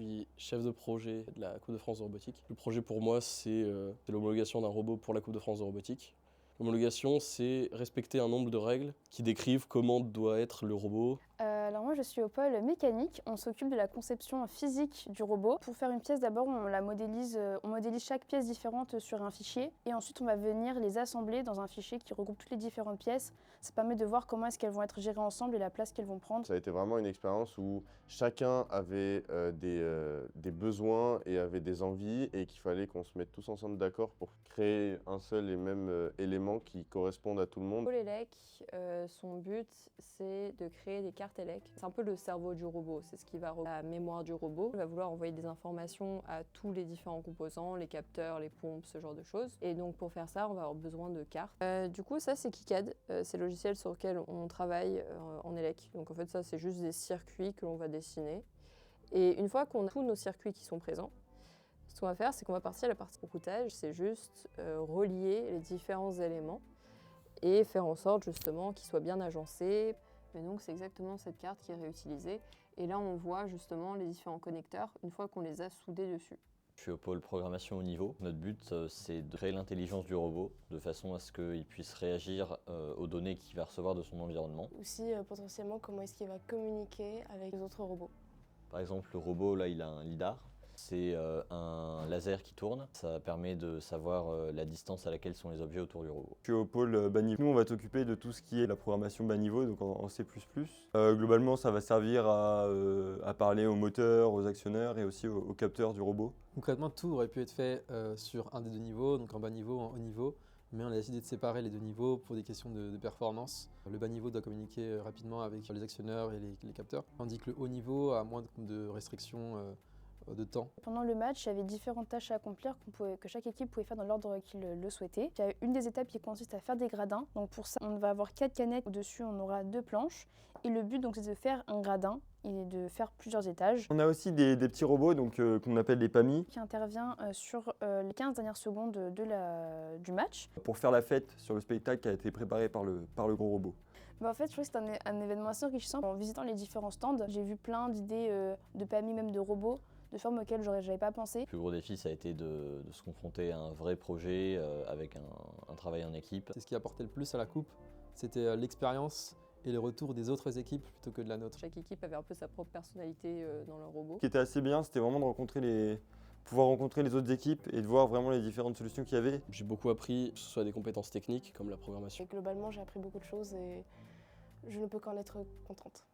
suis chef de projet de la Coupe de France de robotique. Le projet pour moi, c'est l'homologation d'un robot pour la Coupe de France de robotique. L'homologation, c'est respecter un nombre de règles qui décrivent comment doit être le robot. Alors moi je suis au pôle mécanique, on s'occupe de la conception physique du robot. Pour faire une pièce d'abord on modélise chaque pièce différente sur un fichier et ensuite on va venir les assembler dans un fichier qui regroupe toutes les différentes pièces. Ça permet de voir comment est-ce qu'elles vont être gérées ensemble et la place qu'elles vont prendre. Ça a été vraiment une expérience où chacun avait des besoins et avait des envies et qu'il fallait qu'on se mette tous ensemble d'accord pour créer un seul et même élément qui corresponde à tout le monde. Pôle ELEC, son but c'est de créer des cartes ELEC. C'est un peu le cerveau du robot, c'est ce qui va la mémoire du robot. Il va vouloir envoyer des informations à tous les différents composants, les capteurs, les pompes, ce genre de choses. Et donc pour faire ça, on va avoir besoin de cartes. Du coup ça c'est KiCad, c'est le logiciel sur lequel on travaille en ELEC. Donc en fait ça c'est juste des circuits que l'on va dessiner. Et une fois qu'on a tous nos circuits qui sont présents, ce qu'on va faire c'est qu'on va partir à la partie routage, c'est juste relier les différents éléments et faire en sorte justement qu'ils soient bien agencés. Et donc c'est exactement cette carte qui est réutilisée. Et là on voit justement les différents connecteurs une fois qu'on les a soudés dessus. Je suis au pôle programmation haut niveau. Notre but c'est de créer l'intelligence du robot de façon à ce qu'il puisse réagir aux données qu'il va recevoir de son environnement. Aussi potentiellement comment est-ce qu'il va communiquer avec les autres robots. Par exemple le robot là il a un lidar. C'est un laser qui tourne, ça permet de savoir la distance à laquelle sont les objets autour du robot. Je suis au pôle bas niveau. Nous, on va s'occuper de tout ce qui est la programmation bas niveau, donc en C++. Globalement, ça va servir à parler aux moteurs, aux actionneurs et aussi aux capteurs du robot. Concrètement, tout aurait pu être fait sur un des deux niveaux, donc en bas niveau, en haut niveau. Mais on a décidé de séparer les deux niveaux pour des questions de performance. Le bas niveau doit communiquer rapidement avec les actionneurs et les capteurs, tandis que le haut niveau a moins de restrictions de temps. Pendant le match, il y avait différentes tâches à accomplir que chaque équipe pouvait faire dans l'ordre qu'il le souhaitait. Il y a une des étapes qui consiste à faire des gradins. Donc pour ça, on va avoir 4 canettes. Au-dessus, on aura 2 planches. Et le but, c'est de faire un gradin et de faire plusieurs étages. On a aussi des petits robots qu'on appelle les PAMI. Qui intervient sur les 15 dernières secondes du match. Pour faire la fête sur le spectacle qui a été préparé par le gros robot. En fait, je trouve que c'est un événement assez enrichissant. En visitant les différents stands, j'ai vu plein d'idées de PAMI, même de robots, de formes auxquelles j'avais pas pensé. Le plus gros défi, ça a été de se confronter à un vrai projet avec un travail en équipe. C'est ce qui apportait le plus à la coupe, c'était l'expérience et le retour des autres équipes plutôt que de la nôtre. Chaque équipe avait un peu sa propre personnalité dans leur robot. Ce qui était assez bien, c'était vraiment de pouvoir rencontrer les autres équipes et de voir vraiment les différentes solutions qu'il y avait. J'ai beaucoup appris, que ce soit des compétences techniques comme la programmation. Et globalement, j'ai appris beaucoup de choses et je ne peux qu'en être contente.